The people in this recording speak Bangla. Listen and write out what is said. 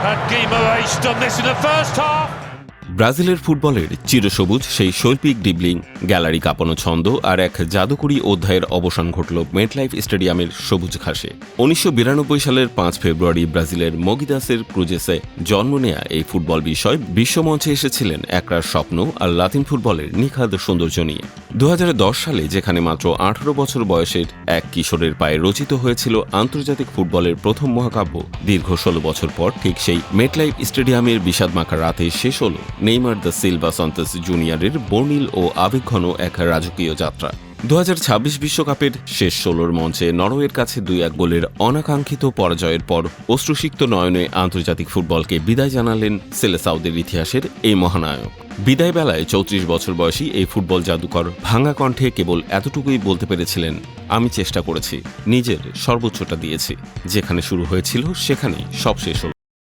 And Guimaraes done this in the first half. ব্রাজিলের ফুটবলের চিরসবুজ সেই শৈল্পিক ডিবলিং, গ্যালারি কাঁপানো ছন্দ আর এক জাদুকরী অধ্যায়ের অবসান ঘটল মেটলাইফ স্টেডিয়ামের সবুজ ঘাসে। ১৯৯২ সালের ৫ ফেব্রুয়ারি ব্রাজিলের মগিদাসের ক্রুজেসে জন্ম নেয়া এই ফুটবল বিষয় বিশ্বমঞ্চে এসেছিলেন একরার স্বপ্ন আর লাতিন ফুটবলের নিখাদ সৌন্দর্য নিয়ে। ২০১০ সালে যেখানে মাত্র ১৮ বছর বয়সের এক কিশোরের পায়ে রচিত হয়েছিল আন্তর্জাতিক ফুটবলের প্রথম মহাকাব্য, দীর্ঘ ১৬ বছর পর ঠিক সেই মেটলাইফ স্টেডিয়ামের বিষাদমাখা রাতে শেষ হল নেইমার দা সিলভা সান্তোস জুনিয়রের বর্ণিল ও আবেগঘন এক রাজকীয় যাত্রা। ২০২৬ বিশ্বকাপের শেষ ১৬র মঞ্চে নরওয়ের কাছে ২-১ গোলের অনাকাঙ্ক্ষিত পরাজয়ের পর অশ্রুসিক্ত নয়নে আন্তর্জাতিক ফুটবলকে বিদায় জানালেন সেলেসাওদের ইতিহাসের এই মহানায়ক। বিদায় বেলায় ৩৪ বছর বয়সী এই ফুটবল জাদুকর ভাঙা কণ্ঠে কেবল এতটুকুই বলতে পেরেছিলেন, আমি চেষ্টা করেছি, নিজের সর্বোচ্চটা দিয়েছি, যেখানে শুরু হয়েছিল সেখানেই সব শেষ হল।